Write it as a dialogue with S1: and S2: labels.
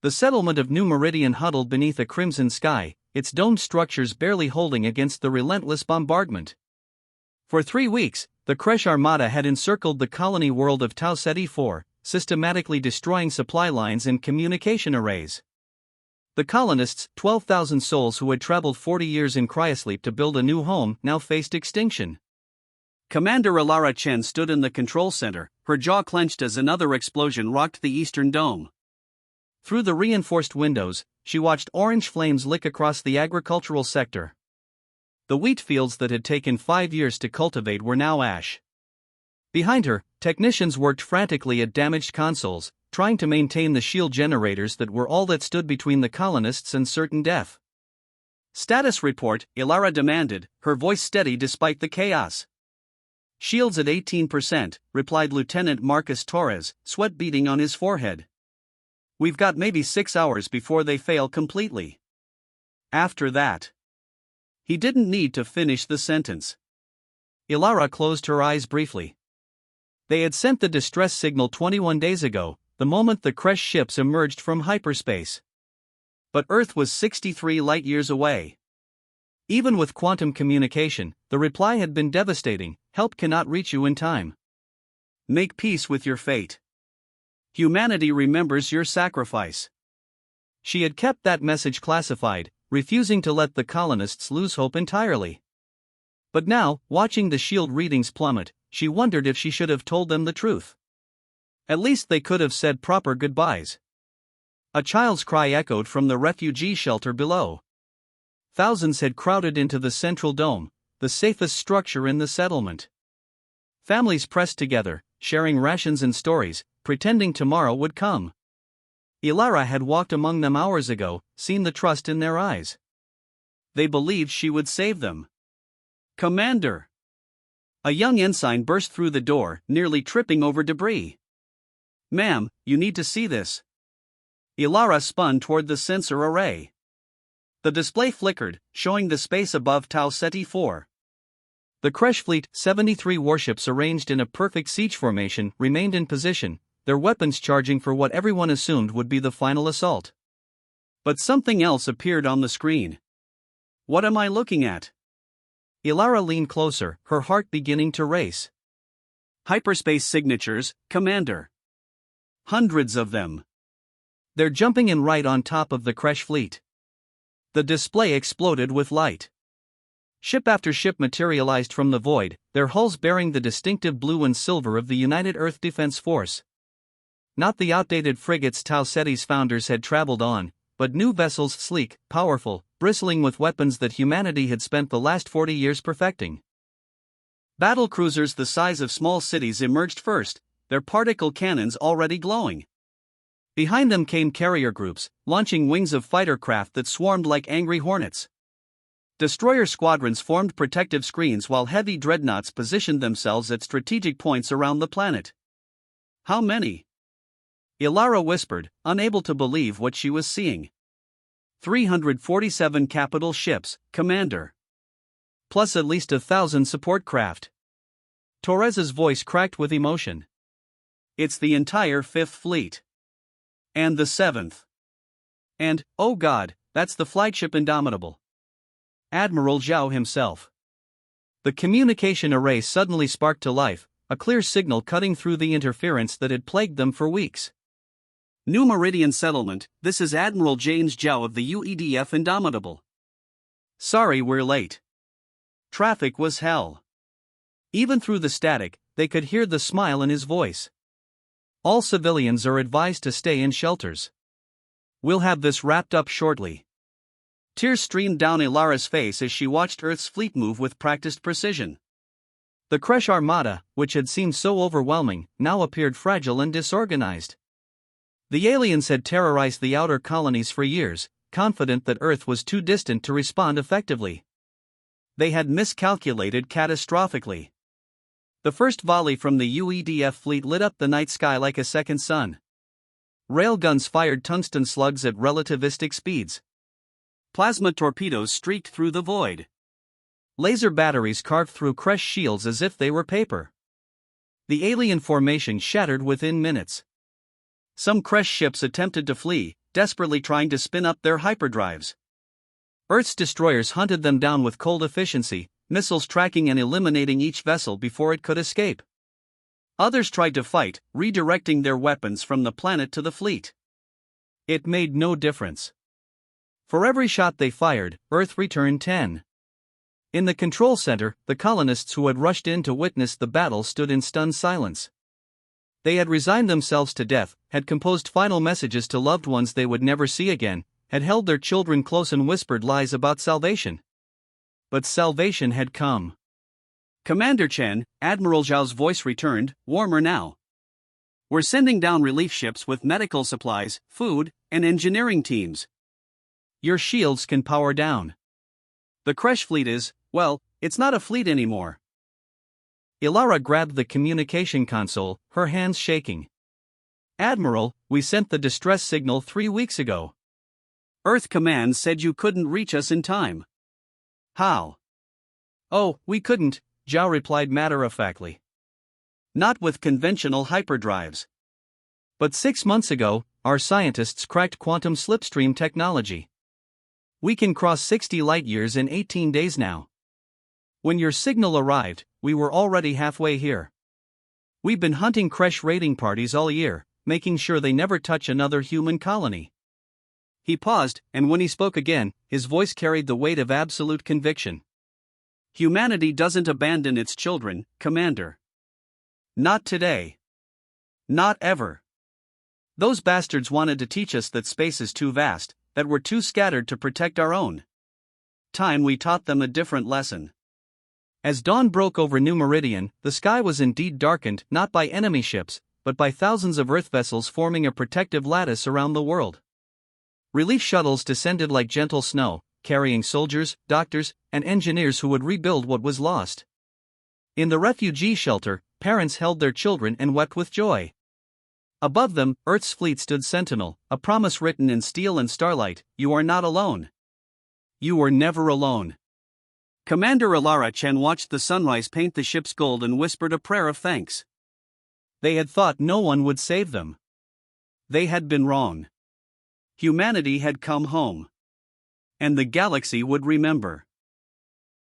S1: The settlement of New Meridian huddled beneath a crimson sky, its domed structures barely holding against the relentless bombardment. For 3 weeks, the Kresh Armada had encircled the colony world of Tau Ceti IV, systematically destroying supply lines and communication arrays. The colonists, 12,000 souls who had traveled 40 years in cryosleep to build a new home, now faced extinction. Commander Alara Chen stood in the control center, her jaw clenched as another explosion rocked the eastern dome. Through the reinforced windows, she watched orange flames lick across the agricultural sector. The wheat fields that had taken 5 years to cultivate were now ash. Behind her, technicians worked frantically at damaged consoles, trying to maintain the shield generators that were all that stood between the colonists and certain death. "Status report," Ilara demanded, her voice steady despite the chaos. "Shields at 18%, replied Lieutenant Marcus Torres, sweat beading on his forehead. "We've got maybe 6 hours before they fail completely. After that." He didn't need to finish the sentence. Ilara closed her eyes briefly. They had sent the distress signal 21 days ago, the moment the Kresh ships emerged from hyperspace. But Earth was 63 light-years away. Even with quantum communication, the reply had been devastating: help cannot reach you in time. Make peace with your fate. Humanity remembers your sacrifice. She had kept that message classified, refusing to let the colonists lose hope entirely. But now, watching the shield readings plummet, she wondered if she should have told them the truth. At least they could have said proper goodbyes. A child's cry echoed from the refugee shelter below. Thousands had crowded into the central dome, the safest structure in the settlement. Families pressed together, sharing rations and stories, pretending tomorrow would come. Ilara had walked among them hours ago, seen the trust in their eyes. They believed she would save them. "Commander!" A young ensign burst through the door, nearly tripping over debris. "Ma'am, you need to see this." Ilara spun toward the sensor array. The display flickered, showing the space above Tau Ceti IV. The Kresh fleet, 73 warships arranged in a perfect siege formation, remained in position, their weapons charging for what everyone assumed would be the final assault. But something else appeared on the screen. "What am I looking at?" Ilara leaned closer, her heart beginning to race. "Hyperspace signatures, Commander. Hundreds of them. They're jumping in right on top of the Kresh fleet." The display exploded with light. Ship after ship materialized from the void, their hulls bearing the distinctive blue and silver of the United Earth Defense Force. Not the outdated frigates Tau Ceti's founders had traveled on, but new vessels sleek, powerful, bristling with weapons that humanity had spent the last 40 years perfecting. Battle cruisers the size of small cities emerged first, their particle cannons already glowing. Behind them came carrier groups, launching wings of fighter craft that swarmed like angry hornets. Destroyer squadrons formed protective screens while heavy dreadnoughts positioned themselves at strategic points around the planet. "How many?" Ilara whispered, unable to believe what she was seeing. 347 capital ships, Commander. Plus at least 1,000 support craft. Torres's voice cracked with emotion. "It's the entire 5th Fleet. And the 7th. And, oh God, that's the flagship Indomitable. Admiral Zhao himself." The communication array suddenly sparked to life, a clear signal cutting through the interference that had plagued them for weeks. "New Meridian Settlement, this is Admiral James Zhao of the UEDF Indomitable. Sorry we're late. Traffic was hell." Even through the static, they could hear the smile in his voice. "All civilians are advised to stay in shelters. We'll have this wrapped up shortly." Tears streamed down Ilara's face as she watched Earth's fleet move with practiced precision. The Kresh Armada, which had seemed so overwhelming, now appeared fragile and disorganized. The aliens had terrorized the outer colonies for years, confident that Earth was too distant to respond effectively. They had miscalculated catastrophically. The first volley from the UEDF fleet lit up the night sky like a second sun. Railguns fired tungsten slugs at relativistic speeds. Plasma torpedoes streaked through the void. Laser batteries carved through Kresh shields as if they were paper. The alien formation shattered within minutes. Some Kresh ships attempted to flee, desperately trying to spin up their hyperdrives. Earth's destroyers hunted them down with cold efficiency, missiles tracking and eliminating each vessel before it could escape. Others tried to fight, redirecting their weapons from the planet to the fleet. It made no difference. For every shot they fired, Earth returned 10. In the control center, the colonists who had rushed in to witness the battle stood in stunned silence. They had resigned themselves to death, had composed final messages to loved ones they would never see again, had held their children close and whispered lies about salvation. But salvation had come. "Commander Chen," Admiral Zhao's voice returned, warmer now. "We're sending down relief ships with medical supplies, food, and engineering teams. Your shields can power down. The Kresh fleet is, well, it's not a fleet anymore." Ilara grabbed the communication console, her hands shaking. "Admiral, we sent the distress signal 3 weeks ago. Earth Command said you couldn't reach us in time." "How?" "Oh, we couldn't," Zhao replied matter-of-factly. "Not with conventional hyperdrives. But 6 months ago, our scientists cracked quantum slipstream technology. We can cross 60 light-years in 18 days now. When your signal arrived, we were already halfway here. We've been hunting Kresh raiding parties all year, making sure they never touch another human colony." He paused, and when he spoke again, his voice carried the weight of absolute conviction. "Humanity doesn't abandon its children, Commander. Not today. Not ever. Those bastards wanted to teach us that space is too vast, that we're too scattered to protect our own. Time we taught them a different lesson." As dawn broke over New Meridian, the sky was indeed darkened not by enemy ships, but by thousands of Earth vessels forming a protective lattice around the world. Relief shuttles descended like gentle snow, carrying soldiers, doctors, and engineers who would rebuild what was lost. In the refugee shelter, parents held their children and wept with joy. Above them, Earth's fleet stood sentinel, a promise written in steel and starlight: "You are not alone. You were never alone." Commander Ilara Chen watched the sunrise paint the ship's gold and whispered a prayer of thanks. They had thought no one would save them. They had been wrong. Humanity had come home. And the galaxy would remember.